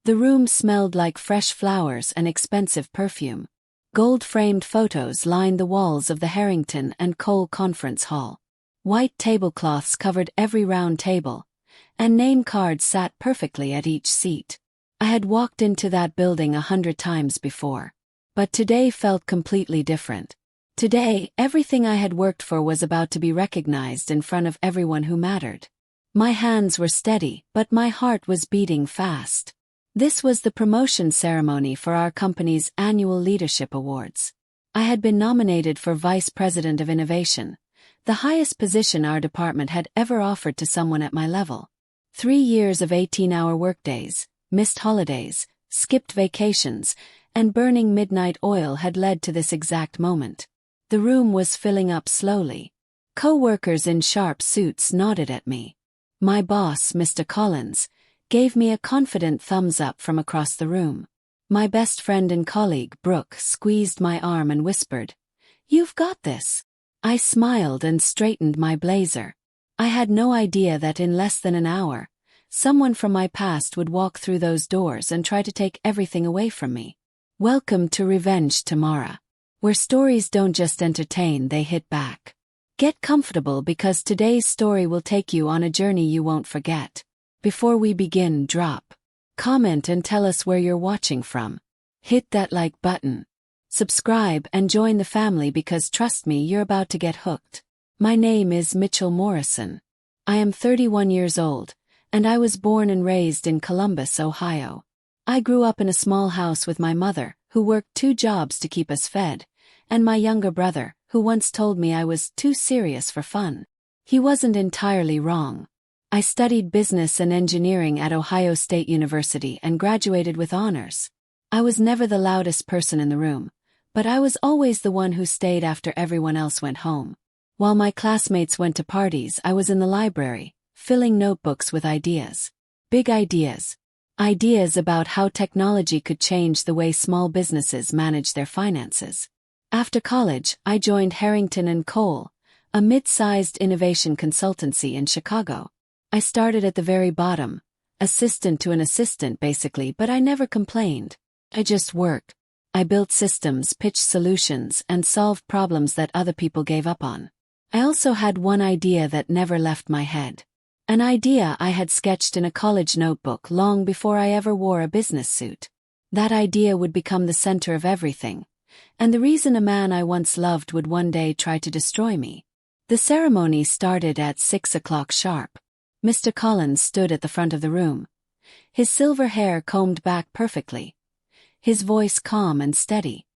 The room smelled like fresh flowers and expensive perfume. Gold-framed photos lined the walls of the Harrington and Cole Conference Hall. White tablecloths covered every round table, and name cards sat perfectly at each seat. I had walked into that building 100 times before. But today felt completely different. Today, everything I had worked for was about to be recognized in front of everyone who mattered. My hands were steady, but my heart was beating fast. This was the promotion ceremony for our company's annual leadership awards. I had been nominated for Vice President of Innovation, the highest position our department had ever offered to someone at my level. 3 years of 18-hour workdays, missed holidays, skipped vacations, and burning midnight oil had led to this exact moment. The room was filling up slowly. Co-workers in sharp suits nodded at me. My boss, Mr. Collins, gave me a confident thumbs up from across the room. My best friend and colleague, Brooke, squeezed my arm and whispered, "You've got this." I smiled and straightened my blazer. I had no idea that in less than an hour, someone from my past would walk through those doors and try to take everything away from me. Welcome to Revenge Tomorrow, where stories don't just entertain, they hit back. Get comfortable because today's story will take you on a journey you won't forget. Before we begin, drop, comment and tell us where you're watching from. Hit that like button. Subscribe and join the family because trust me, you're about to get hooked. My name is Mitchell Morrison. I am 31 years old, and I was born and raised in Columbus, Ohio. I grew up in a small house with my mother, who worked 2 jobs to keep us fed, and my younger brother, who once told me I was too serious for fun. He wasn't entirely wrong. I studied business and engineering at Ohio State University and graduated with honors. I was never the loudest person in the room, but I was always the one who stayed after everyone else went home. While my classmates went to parties, I was in the library, filling notebooks with ideas. Big ideas. Ideas about how technology could change the way small businesses manage their finances. After college, I joined Harrington and Cole, a mid-sized innovation consultancy in Chicago. I started at the very bottom, assistant to an assistant basically, but I never complained. I just worked. I built systems, pitched solutions, and solved problems that other people gave up on. I also had one idea that never left my head. An idea I had sketched in a college notebook long before I ever wore a business suit. That idea would become the center of everything, and the reason a man I once loved would one day try to destroy me. The ceremony started at 6 o'clock sharp. Mr. Collins stood at the front of the room, his silver hair combed back perfectly, his voice calm and steady.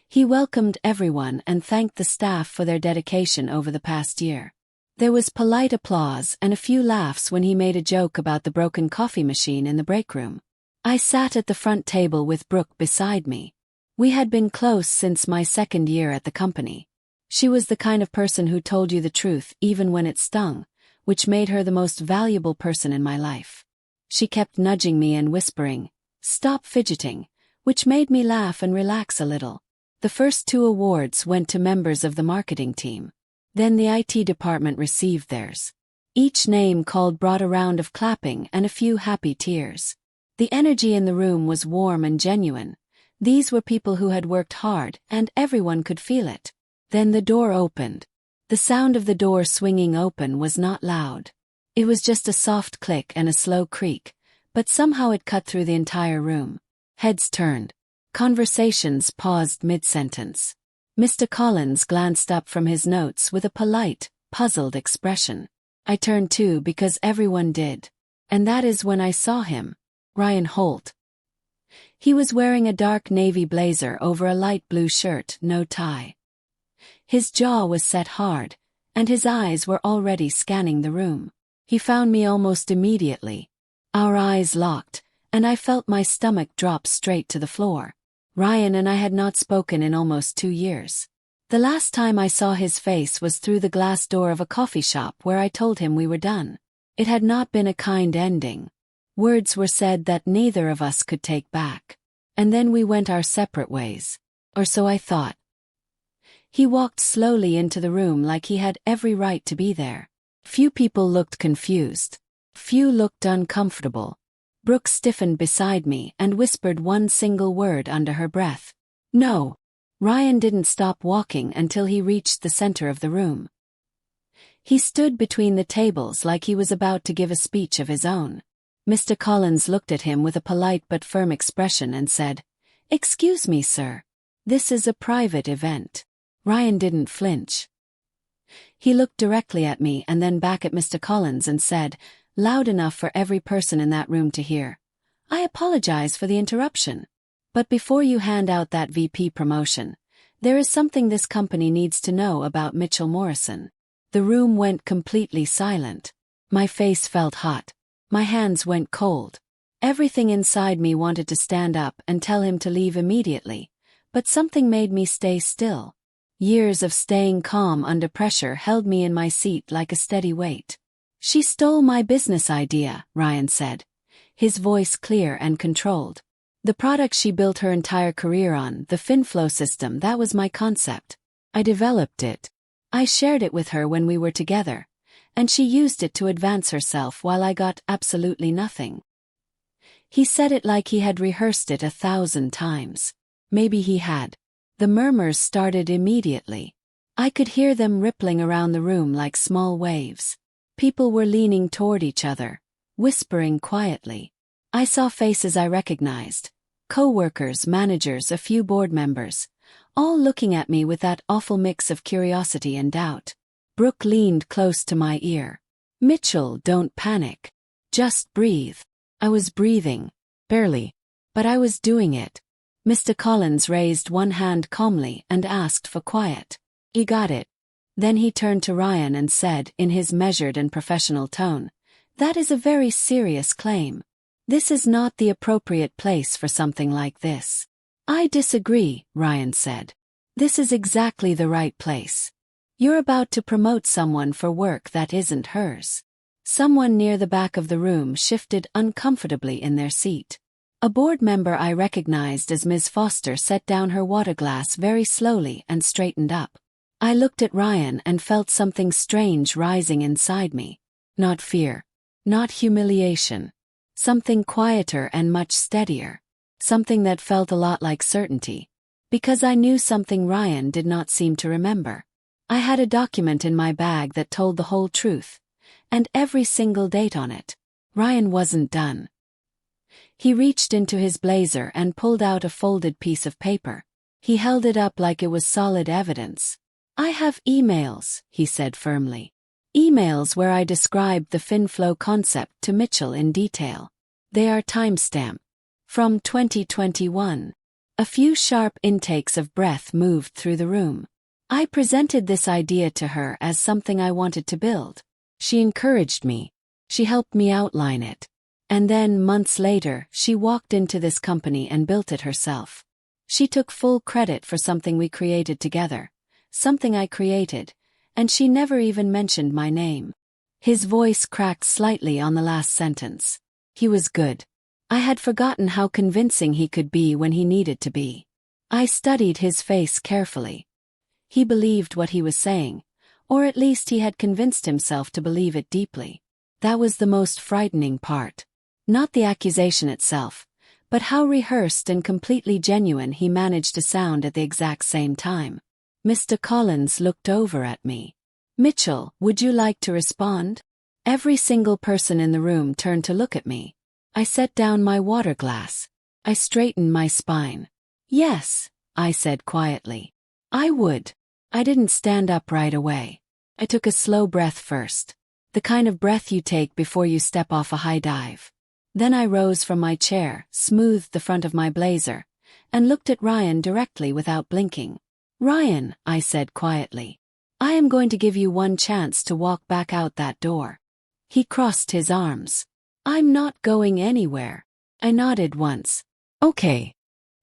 He welcomed everyone and thanked the staff for their dedication over the past year. There was polite applause and a few laughs when he made a joke about the broken coffee machine in the break room. I sat at the front table with Brooke beside me. We had been close since my 2nd year at the company. She was the kind of person who told you the truth even when it stung, which made her the most valuable person in my life. She kept nudging me and whispering, "Stop fidgeting," which made me laugh and relax a little. The first 2 awards went to members of the marketing team. Then the IT department received theirs. Each name called brought a round of clapping and a few happy tears. The energy in the room was warm and genuine. These were people who had worked hard, and everyone could feel it. Then the door opened. The sound of the door swinging open was not loud. It was just a soft click and a slow creak, but somehow it cut through the entire room. Heads turned. Conversations paused mid-sentence. Mr. Collins glanced up from his notes with a polite, puzzled expression. I turned too because everyone did. And that is when I saw him. Ryan Holt. He was wearing a dark navy blazer over a light blue shirt, no tie. His jaw was set hard, and his eyes were already scanning the room. He found me almost immediately. Our eyes locked, and I felt my stomach drop straight to the floor. Ryan and I had not spoken in almost 2 years. The last time I saw his face was through the glass door of a coffee shop where I told him we were done. It had not been a kind ending. Words were said that neither of us could take back. And then we went our separate ways. Or so I thought. He walked slowly into the room like he had every right to be there. Few people looked confused. Few looked uncomfortable. Brooke stiffened beside me and whispered one single word under her breath. No. Ryan didn't stop walking until he reached the center of the room. He stood between the tables like he was about to give a speech of his own. Mr. Collins looked at him with a polite but firm expression and said, "Excuse me, sir. This is a private event." Ryan didn't flinch. He looked directly at me and then back at Mr. Collins and said, loud enough for every person in that room to hear, "I apologize for the interruption. But before you hand out that VP promotion, there is something this company needs to know about Mitchell Morrison." The room went completely silent. My face felt hot. My hands went cold. Everything inside me wanted to stand up and tell him to leave immediately, but something made me stay still. Years of staying calm under pressure held me in my seat like a steady weight. "She stole my business idea," Ryan said, his voice clear and controlled. "The product she built her entire career on, the FinFlow system, that was my concept. I developed it. I shared it with her when we were together, and she used it to advance herself while I got absolutely nothing." He said it like he had rehearsed it 1,000 times. Maybe he had. The murmurs started immediately. I could hear them rippling around the room like small waves. People were leaning toward each other, whispering quietly. I saw faces I recognized. Co-workers, managers, a few board members, all looking at me with that awful mix of curiosity and doubt. Brooke leaned close to my ear. "Mitchell, don't panic. Just breathe." I was breathing. Barely. But I was doing it. Mr. Collins raised one hand calmly and asked for quiet. He got it. Then he turned to Ryan and said, in his measured and professional tone, "That is a very serious claim. This is not the appropriate place for something like this." "I disagree," Ryan said. "This is exactly the right place. You're about to promote someone for work that isn't hers." Someone near the back of the room shifted uncomfortably in their seat. A board member I recognized as Ms. Foster set down her water glass very slowly and straightened up. I looked at Ryan and felt something strange rising inside me. Not fear. Not humiliation. Something quieter and much steadier. Something that felt a lot like certainty. Because I knew something Ryan did not seem to remember. I had a document in my bag that told the whole truth. And every single date on it. Ryan wasn't done. He reached into his blazer and pulled out a folded piece of paper. He held it up like it was solid evidence. "I have emails," he said firmly. "Emails where I described the FinFlow concept to Mitchell in detail. They are timestamped. From 2021. A few sharp intakes of breath moved through the room. I presented this idea to her as something I wanted to build. She encouraged me. She helped me outline it. And then, months later, she walked into this company and built it herself. She took full credit for something we created together, something I created, and she never even mentioned my name." His voice cracked slightly on the last sentence. He was good. I had forgotten how convincing he could be when he needed to be. I studied his face carefully. He believed what he was saying, or at least he had convinced himself to believe it deeply. That was the most frightening part. Not the accusation itself, but how rehearsed and completely genuine he managed to sound at the exact same time. Mr. Collins looked over at me. "Mitchell, would you like to respond?" Every single person in the room turned to look at me. I set down my water glass. I straightened my spine. "Yes," I said quietly. "I would." I didn't stand up right away. I took a slow breath first. The kind of breath you take before you step off a high dive. Then I rose from my chair, smoothed the front of my blazer, and looked at Ryan directly without blinking. "Ryan," I said quietly, "I am going to give you one chance to walk back out that door." He crossed his arms. "I'm not going anywhere." I nodded once. "Okay."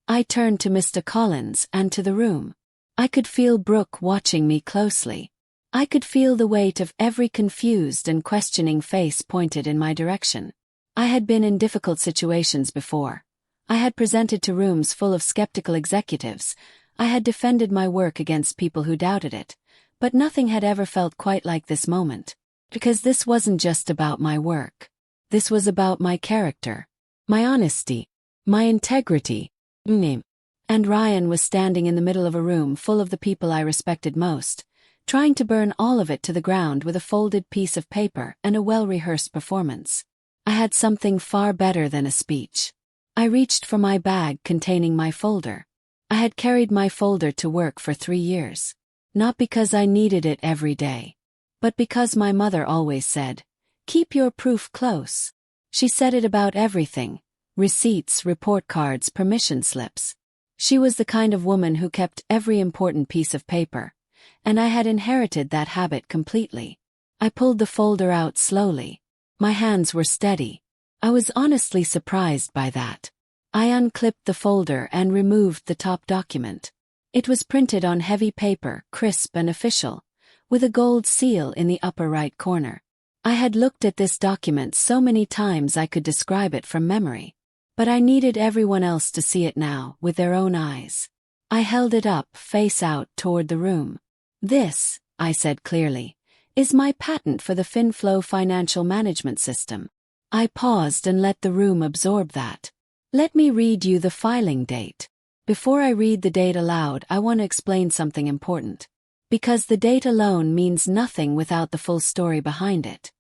I turned to Mr. Collins and to the room. I could feel Brooke watching me closely. I could feel the weight of every confused and questioning face pointed in my direction. I had been in difficult situations before. I had presented to rooms full of skeptical executives. I had defended my work against people who doubted it. But nothing had ever felt quite like this moment. Because this wasn't just about my work. This was about my character. my honesty, my integrity. And Ryan was standing in the middle of a room full of the people I respected most, trying to burn all of it to the ground with a folded piece of paper and a well-rehearsed performance. I had something far better than a speech. I reached for my bag containing my folder. I had carried my folder to work for 3 years. Not because I needed it every day, but because my mother always said, "Keep your proof close." She said it about everything: receipts, report cards, permission slips. She was the kind of woman who kept every important piece of paper, and I had inherited that habit completely. I pulled the folder out slowly. My hands were steady. I was honestly surprised by that. I unclipped the folder and removed the top document. It was printed on heavy paper, crisp and official, with a gold seal in the upper right corner. I had looked at this document so many times I could describe it from memory. But I needed everyone else to see it now, with their own eyes. I held it up, face out, toward the room. "This," I said clearly, "is my patent for the FinFlow financial management system." I paused and let the room absorb that. "Let me read you the filing date." Before I read the date aloud, I want to explain something important. Because the date alone means nothing without the full story behind it.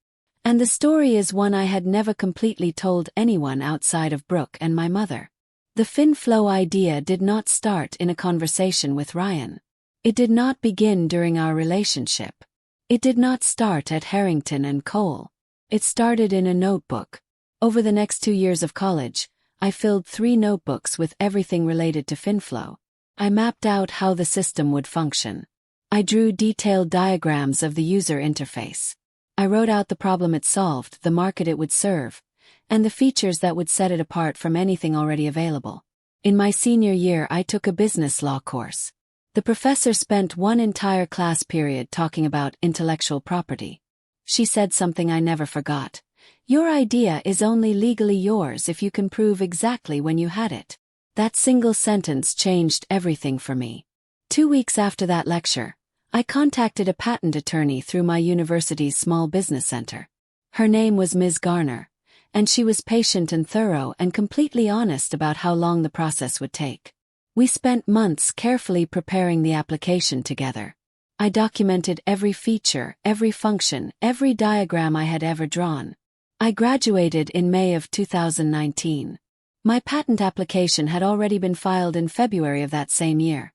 And the story is one I had never completely told anyone outside of Brooke and my mother. The FinFlow idea did not start in a conversation with Ryan. It did not begin during our relationship. It did not start at Harrington and Cole. It started in a notebook. Over the next 2 years of college, I filled 3 notebooks with everything related to FinFlow. I mapped out how the system would function. I drew detailed diagrams of the user interface. I wrote out the problem it solved, the market it would serve, and the features that would set it apart from anything already available. In my senior year, I took a business law course. The professor spent one entire class period talking about intellectual property. She said something I never forgot. "Your idea is only legally yours if you can prove exactly when you had it." That single sentence changed everything for me. 2 weeks after that lecture, I contacted a patent attorney through my university's small business center. Her name was Ms. Garner, and she was patient and thorough and completely honest about how long the process would take. We spent months carefully preparing the application together. I documented every feature, every function, every diagram I had ever drawn. I graduated in May of 2019. My patent application had already been filed in February of that same year.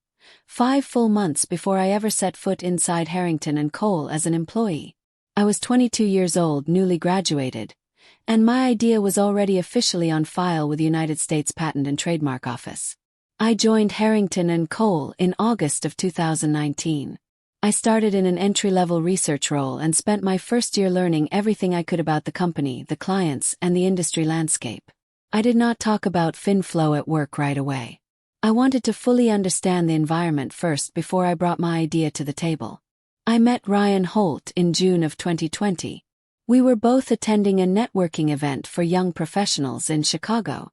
5 full months before I ever set foot inside Harrington and Cole as an employee. I was 22 years old, newly graduated, and my idea was already officially on file with the United States Patent and Trademark Office. I joined Harrington and Cole in August of 2019. I started in an entry-level research role and spent my first year learning everything I could about the company, the clients, and the industry landscape. I did not talk about FinFlow at work right away. I wanted to fully understand the environment first before I brought my idea to the table. I met Ryan Holt in June of 2020. We were both attending a networking event for young professionals in Chicago.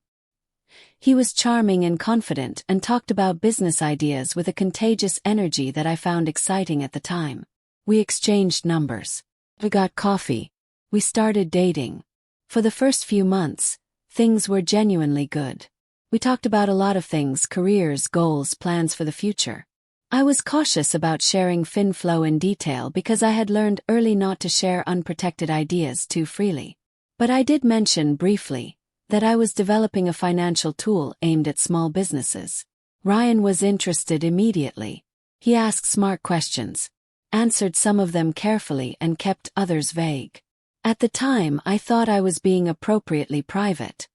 He was charming and confident and talked about business ideas with a contagious energy that I found exciting at the time. We exchanged numbers. We got coffee. We started dating. For the first few months, things were genuinely good. We talked about a lot of things: careers, goals, plans for the future. I was cautious about sharing FinFlow in detail because I had learned early not to share unprotected ideas too freely. But I did mention briefly that I was developing a financial tool aimed at small businesses. Ryan was interested immediately. He asked smart questions, answered some of them carefully and kept others vague. At the time, I thought I was being appropriately private.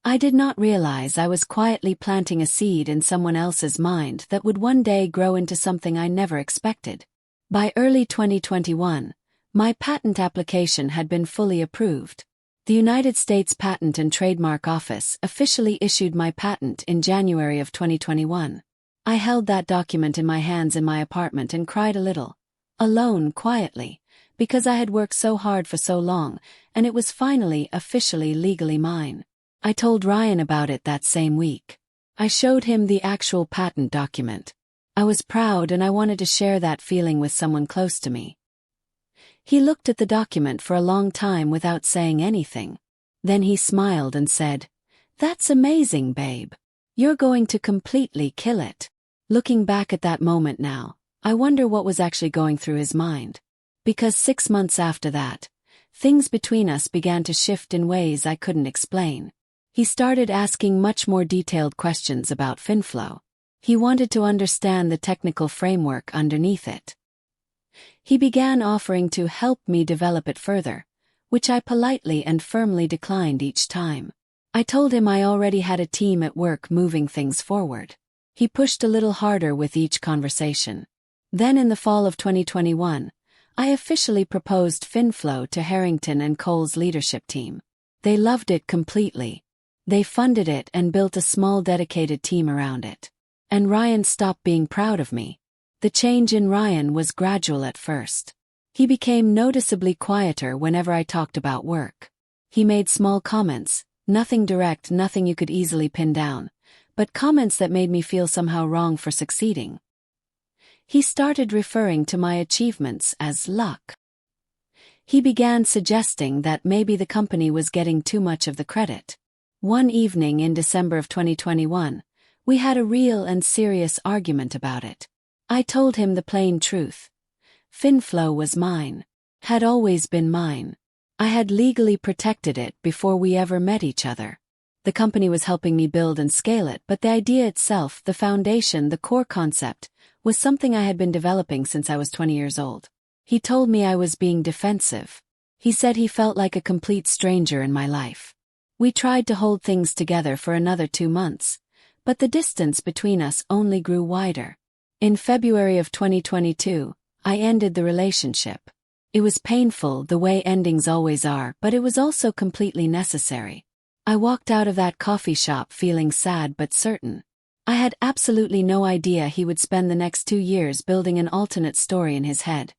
I did not realize I was quietly planting a seed in someone else's mind that would one day grow into something I never expected. By early 2021, my patent application had been fully approved. The United States Patent and Trademark Office officially issued my patent in January of 2021. I held that document in my hands in my apartment and cried a little, alone, quietly, because I had worked so hard for so long, and it was finally officially legally mine. I told Ryan about it that same week. I showed him the actual patent document. I was proud and I wanted to share that feeling with someone close to me. He looked at the document for a long time without saying anything. Then he smiled and said, That's amazing, babe. You're going to completely kill it. Looking back at that moment now, I wonder what was actually going through his mind. Because 6 months after that, things between us began to shift in ways I couldn't explain. He started asking much more detailed questions about FinFlow. He wanted to understand the technical framework underneath it. He began offering to help me develop it further, which I politely and firmly declined each time. I told him I already had a team at work moving things forward. He pushed a little harder with each conversation. Then in the fall of 2021, I officially proposed FinFlow to Harrington and Cole's leadership team. They loved it completely. They funded it and built a small dedicated team around it. And Ryan stopped being proud of me. The change in Ryan was gradual at first. He became noticeably quieter whenever I talked about work. He made small comments, nothing direct, nothing you could easily pin down, but comments that made me feel somehow wrong for succeeding. He started referring to my achievements as luck. He began suggesting that maybe the company was getting too much of the credit. One evening in December of 2021, we had a real and serious argument about it. I told him the plain truth. FinFlow was mine. Had always been mine. I had legally protected it before we ever met each other. The company was helping me build and scale it, but the idea itself, the foundation, the core concept, was something I had been developing since I was 20 years old. He told me I was being defensive. He said he felt like a complete stranger in my life. We tried to hold things together for another 2 months, but the distance between us only grew wider. In February of 2022, I ended the relationship. It was painful, the way endings always are, but it was also completely necessary. I walked out of that coffee shop feeling sad but certain. I had absolutely no idea he would spend the next 2 years building an alternate story in his head,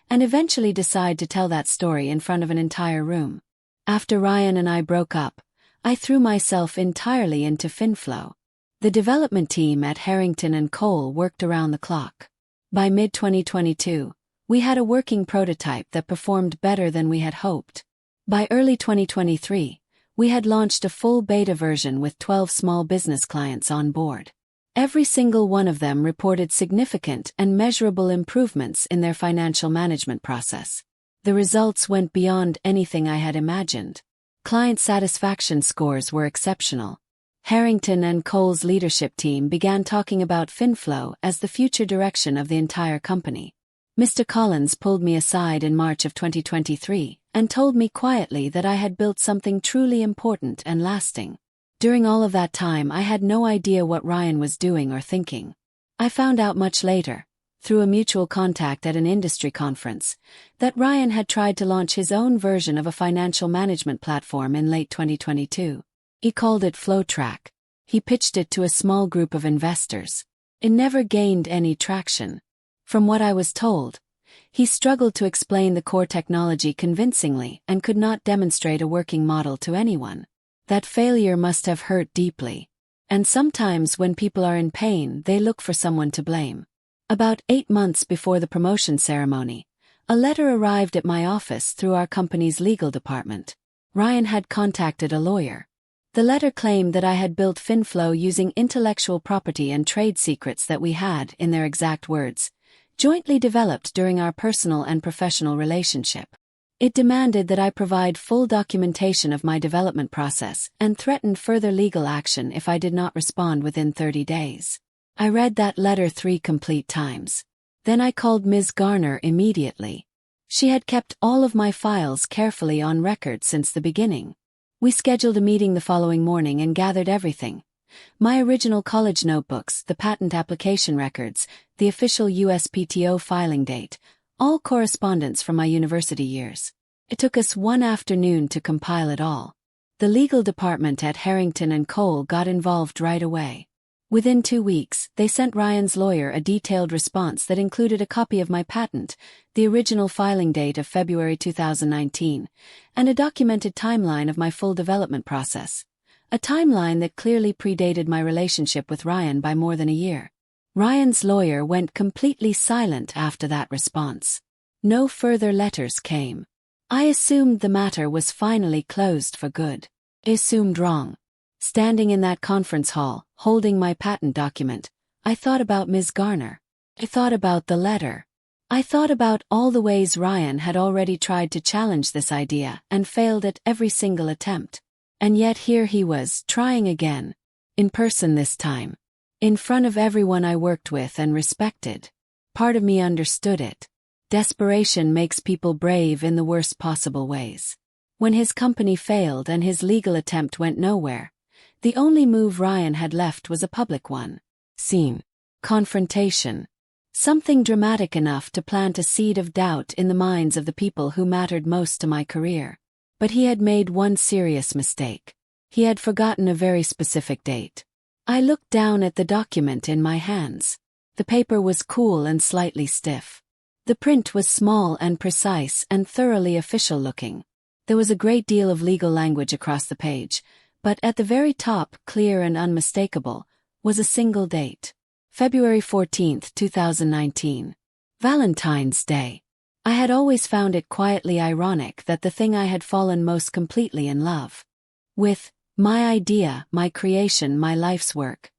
and eventually decide to tell that story in front of an entire room. After Ryan and I broke up, I threw myself entirely into FinFlow. The development team at Harrington and Cole worked around the clock. By mid-2022, we had a working prototype that performed better than we had hoped. By early 2023, we had launched a full beta version with 12 small business clients on board. Every single one of them reported significant and measurable improvements in their financial management process. The results went beyond anything I had imagined. Client satisfaction scores were exceptional. Harrington and Cole's leadership team began talking about FinFlow as the future direction of the entire company. Mr. Collins pulled me aside in March of 2023 and told me quietly that I had built something truly important and lasting. During all of that time, I had no idea what Ryan was doing or thinking. I found out much later, through a mutual contact at an industry conference, that Ryan had tried to launch his own version of a financial management platform in late 2022. He called it FlowTrack. He pitched it to a small group of investors. It never gained any traction. From what I was told, he struggled to explain the core technology convincingly and could not demonstrate a working model to anyone. That failure must have hurt deeply. And sometimes when people are in pain, they look for someone to blame. About 8 months before the promotion ceremony, a letter arrived at my office through our company's legal department. Ryan had contacted a lawyer. The letter claimed that I had built FinFlow using intellectual property and trade secrets that we had, in their exact words, jointly developed during our personal and professional relationship. It demanded that I provide full documentation of my development process and threatened further legal action if I did not respond within 30 days. I read that letter 3 complete times. Then I called Ms. Garner immediately. She had kept all of my files carefully on record since the beginning. We scheduled a meeting the following morning and gathered everything. My original college notebooks, the patent application records, the official USPTO filing date, all correspondence from my university years. It took us one afternoon to compile it all. The legal department at Harrington and Cole got involved right away. Within 2 weeks, they sent Ryan's lawyer a detailed response that included a copy of my patent, the original filing date of February 2019, and a documented timeline of my full development process. A timeline that clearly predated my relationship with Ryan by more than a year. Ryan's lawyer went completely silent after that response. No further letters came. I assumed the matter was finally closed for good. I assumed wrong. Standing in that conference hall, holding my patent document, I thought about Ms. Garner. I thought about the letter. I thought about all the ways Ryan had already tried to challenge this idea and failed at every single attempt. And yet here he was, trying again. In person this time. In front of everyone I worked with and respected. Part of me understood it. Desperation makes people brave in the worst possible ways. When his company failed and his legal attempt went nowhere, the only move Ryan had left was a public one. Scene. Confrontation. Something dramatic enough to plant a seed of doubt in the minds of the people who mattered most to my career. But he had made one serious mistake. He had forgotten a very specific date. I looked down at the document in my hands. The paper was cool and slightly stiff. The print was small and precise and thoroughly official looking. There was a great deal of legal language across the page, but at the very top, clear and unmistakable, was a single date. February 14, 2019. Valentine's Day. I had always found it quietly ironic that the thing I had fallen most completely in love with, my idea, my creation, my life's work,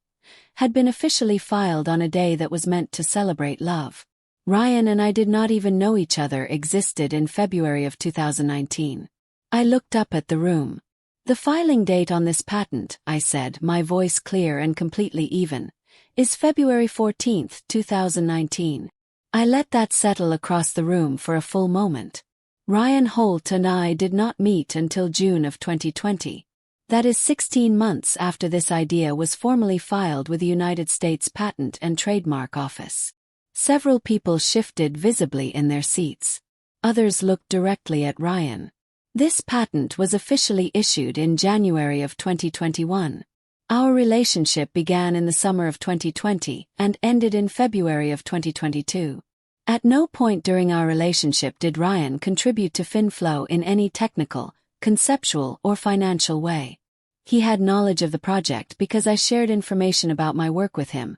had been officially filed on a day that was meant to celebrate love. Ryan and I did not even know each other existed in February of 2019. I looked up at the room. The filing date on this patent, I said, my voice clear and completely even, is February 14, 2019. I let that settle across the room for a full moment. Ryan Holt and I did not meet until June of 2020. That is 16 months after this idea was formally filed with the United States Patent and Trademark Office. Several people shifted visibly in their seats. Others looked directly at Ryan. This patent was officially issued in January of 2021. Our relationship began in the summer of 2020 and ended in February of 2022. At no point during our relationship did Ryan contribute to FinFlow in any technical, conceptual, or financial way. He had knowledge of the project because I shared information about my work with him,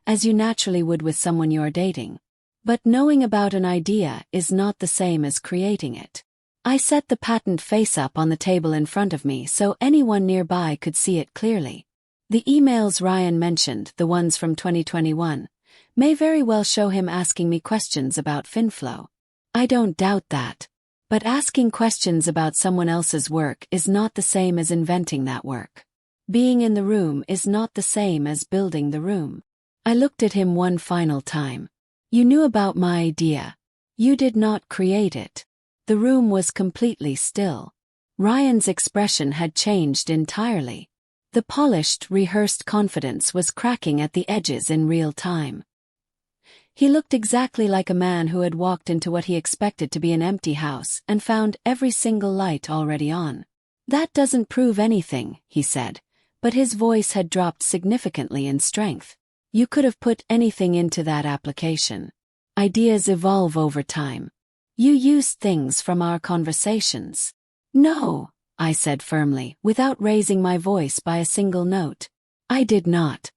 as you naturally would with someone you are dating. But knowing about an idea is not the same as creating it. I set the patent face up on the table in front of me so anyone nearby could see it clearly. The emails Ryan mentioned, the ones from 2021, may very well show him asking me questions about FinFlow. I don't doubt that. But asking questions about someone else's work is not the same as inventing that work. Being in the room is not the same as building the room. I looked at him one final time. You knew about my idea. You did not create it. The room was completely still. Ryan's expression had changed entirely. The polished, rehearsed confidence was cracking at the edges in real time. He looked exactly like a man who had walked into what he expected to be an empty house and found every single light already on. That doesn't prove anything, he said, but his voice had dropped significantly in strength. You could have put anything into that application. Ideas evolve over time. You used things from our conversations. No, I said firmly, without raising my voice by a single note. I did not.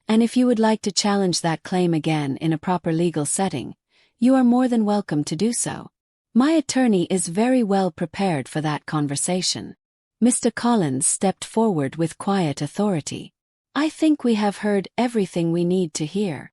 And if you would like to challenge that claim again in a proper legal setting, you are more than welcome to do so. My attorney is very well prepared for that conversation. Mr. Collins stepped forward with quiet authority. I think we have heard everything we need to hear.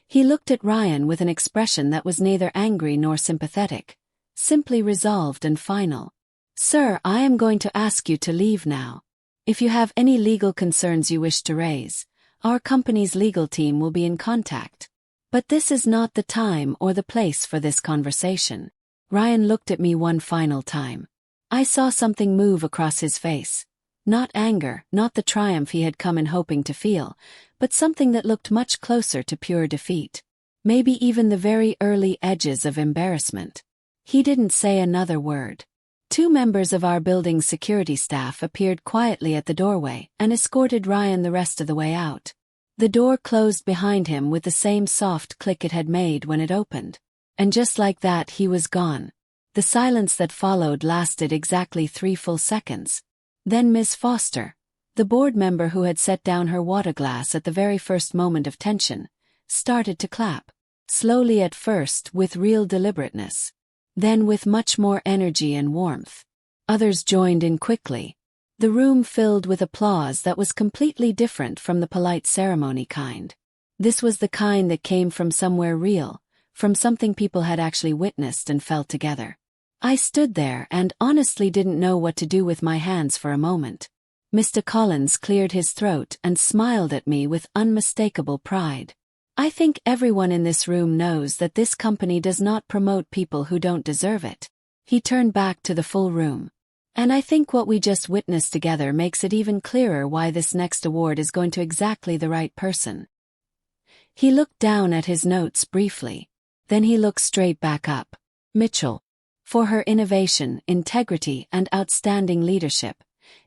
He looked at Ryan with an expression that was neither angry nor sympathetic, simply resolved and final. Sir, I am going to ask you to leave now. If you have any legal concerns you wish to raise, our company's legal team will be in contact. But this is not the time or the place for this conversation. Ryan looked at me one final time. I saw something move across his face. Not anger, not the triumph he had come in hoping to feel, but something that looked much closer to pure defeat. Maybe even the very early edges of embarrassment. He didn't say another word. Two members of our building's security staff appeared quietly at the doorway and escorted Ryan the rest of the way out. The door closed behind him with the same soft click it had made when it opened. And just like that he was gone. The silence that followed lasted exactly 3 full seconds. Then Ms. Foster, the board member who had set down her water glass at the very first moment of tension, started to clap. Slowly at first, with real deliberateness. Then with much more energy and warmth. Others joined in quickly. The room filled with applause that was completely different from the polite ceremony kind. This was the kind that came from somewhere real, from something people had actually witnessed and felt together. I stood there and honestly didn't know what to do with my hands for a moment. Mr. Collins cleared his throat and smiled at me with unmistakable pride. I think everyone in this room knows that this company does not promote people who don't deserve it. He turned back to the full room. And I think what we just witnessed together makes it even clearer why this next award is going to exactly the right person. He looked down at his notes briefly. Then he looked straight back up. Mitchell. For her innovation, integrity, and outstanding leadership,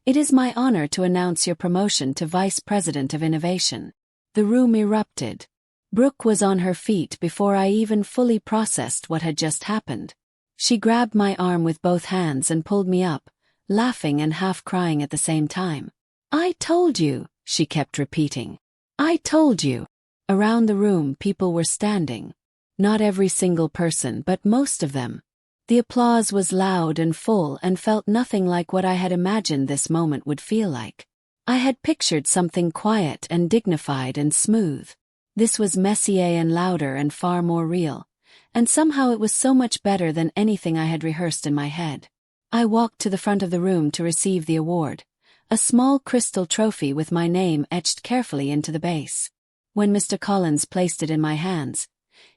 it is my honor to announce your promotion to Vice President of Innovation. The room erupted. Brooke was on her feet before I even fully processed what had just happened. She grabbed my arm with both hands and pulled me up, laughing and half crying at the same time. "I told you," she kept repeating. "I told you." Around the room people were standing. Not every single person, but most of them. The applause was loud and full and felt nothing like what I had imagined this moment would feel like. I had pictured something quiet and dignified and smooth. This was messier and louder and far more real, and somehow it was so much better than anything I had rehearsed in my head. I walked to the front of the room to receive the award, a small crystal trophy with my name etched carefully into the base. When Mr. Collins placed it in my hands,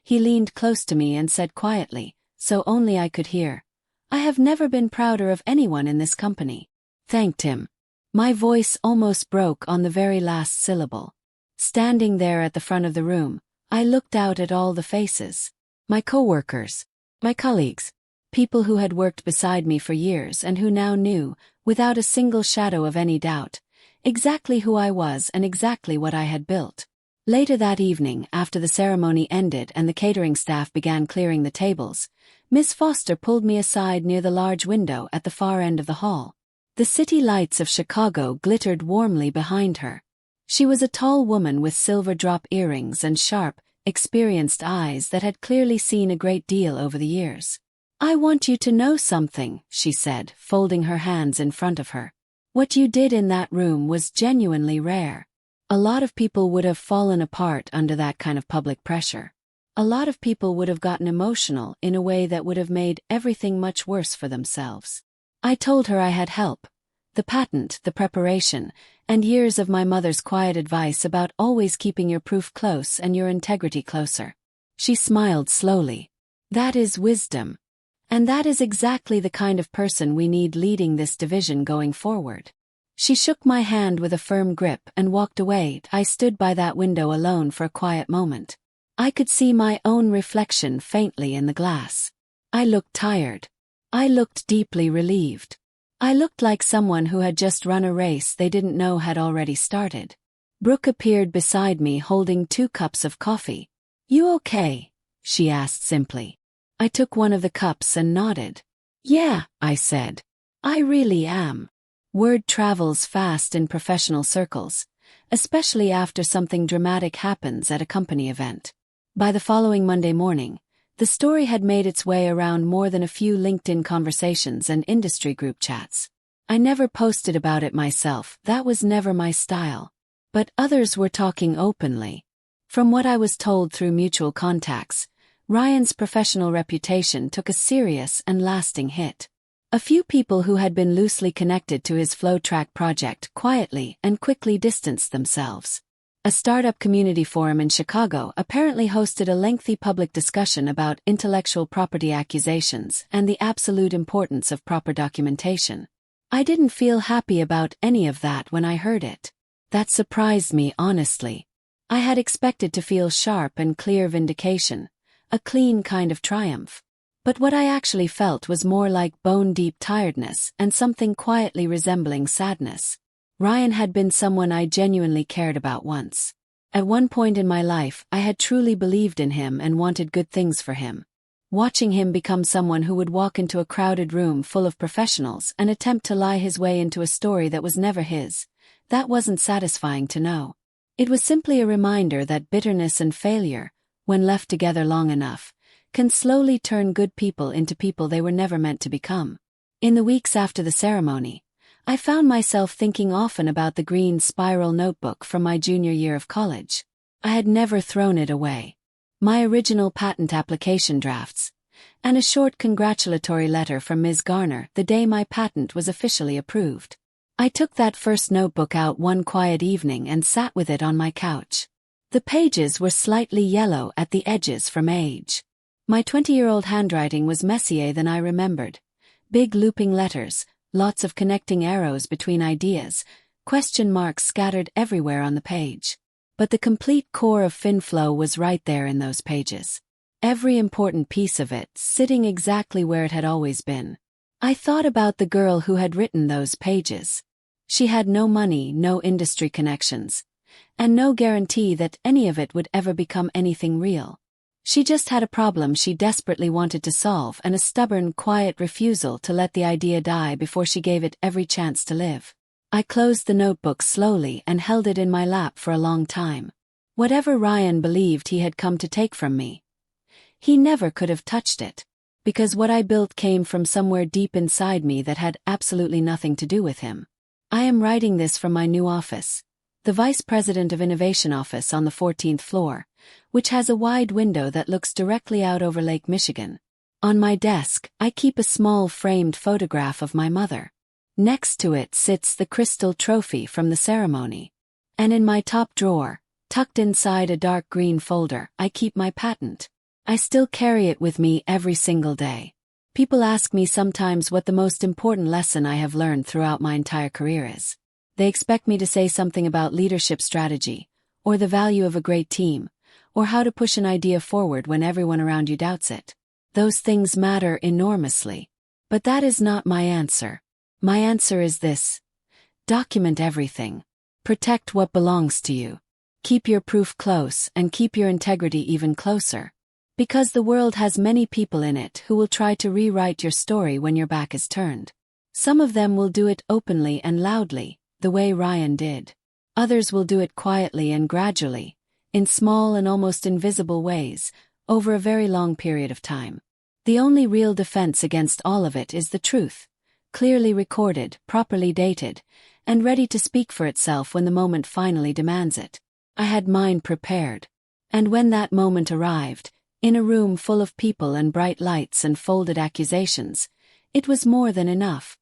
he leaned close to me and said quietly, so only I could hear, "I have never been prouder of anyone in this company." Thanked him. My voice almost broke on the very last syllable. Standing there at the front of the room, I looked out at all the faces. My coworkers, my colleagues, people who had worked beside me for years and who now knew, without a single shadow of any doubt, exactly who I was and exactly what I had built. Later that evening, after the ceremony ended and the catering staff began clearing the tables, Miss Foster pulled me aside near the large window at the far end of the hall. The city lights of Chicago glittered warmly behind her. She was a tall woman with silver drop earrings and sharp, experienced eyes that had clearly seen a great deal over the years. "I want you to know something," she said, folding her hands in front of her. "What you did in that room was genuinely rare. A lot of people would have fallen apart under that kind of public pressure. A lot of people would have gotten emotional in a way that would have made everything much worse for themselves." I told her I had help. The patent, the preparation, and years of my mother's quiet advice about always keeping your proof close and your integrity closer. She smiled slowly. "That is wisdom. And that is exactly the kind of person we need leading this division going forward." She shook my hand with a firm grip and walked away. I stood by that window alone for a quiet moment. I could see my own reflection faintly in the glass. I looked tired. I looked deeply relieved. I looked like someone who had just run a race they didn't know had already started. Brooke appeared beside me holding 2 cups of coffee. "You okay?" she asked simply. I took one of the cups and nodded. "Yeah," I said. "I really am." Word travels fast in professional circles, especially after something dramatic happens at a company event. By the following Monday morning, the story had made its way around more than a few LinkedIn conversations and industry group chats. I never posted about it myself, that was never my style. But others were talking openly. From what I was told through mutual contacts, Ryan's professional reputation took a serious and lasting hit. A few people who had been loosely connected to his FlowTrack project quietly and quickly distanced themselves. A startup community forum in Chicago apparently hosted a lengthy public discussion about intellectual property accusations and the absolute importance of proper documentation. I didn't feel happy about any of that when I heard it. That surprised me honestly. I had expected to feel sharp and clear vindication, a clean kind of triumph. But what I actually felt was more like bone-deep tiredness and something quietly resembling sadness. Ryan had been someone I genuinely cared about once. At one point in my life, I had truly believed in him and wanted good things for him. Watching him become someone who would walk into a crowded room full of professionals and attempt to lie his way into a story that was never his, that wasn't satisfying to know. It was simply a reminder that bitterness and failure, when left together long enough, can slowly turn good people into people they were never meant to become. In the weeks after the ceremony, I found myself thinking often about the green spiral notebook from my junior year of college. I had never thrown it away. My original patent application drafts, and a short congratulatory letter from Ms. Garner the day my patent was officially approved. I took that first notebook out one quiet evening and sat with it on my couch. The pages were slightly yellow at the edges from age. My 20-year-old handwriting was messier than I remembered. Big looping letters, lots of connecting arrows between ideas, question marks scattered everywhere on the page. But the complete core of FinFlow was right there in those pages. Every important piece of it sitting exactly where it had always been. I thought about the girl who had written those pages. She had no money, no industry connections, and no guarantee that any of it would ever become anything real. She just had a problem she desperately wanted to solve and a stubborn, quiet refusal to let the idea die before she gave it every chance to live. I closed the notebook slowly and held it in my lap for a long time. Whatever Ryan believed he had come to take from me, he never could have touched it, because what I built came from somewhere deep inside me that had absolutely nothing to do with him. I am writing this from my new office, the Vice President of Innovation office on the 14th floor, which has a wide window that looks directly out over Lake Michigan. On my desk, I keep a small framed photograph of my mother. Next to it sits the crystal trophy from the ceremony. And in my top drawer, tucked inside a dark green folder, I keep my patent. I still carry it with me every single day. People ask me sometimes what the most important lesson I have learned throughout my entire career is. They expect me to say something about leadership strategy, or the value of a great team, or how to push an idea forward when everyone around you doubts it. Those things matter enormously. But that is not my answer. My answer is this: document everything. Protect what belongs to you. Keep your proof close and keep your integrity even closer. Because the world has many people in it who will try to rewrite your story when your back is turned. Some of them will do it openly and loudly, the way Ryan did. Others will do it quietly and gradually, in small and almost invisible ways, over a very long period of time. The only real defense against all of it is the truth, clearly recorded, properly dated, and ready to speak for itself when the moment finally demands it. I had mine prepared. And when that moment arrived, in a room full of people and bright lights and folded accusations, it was more than enough.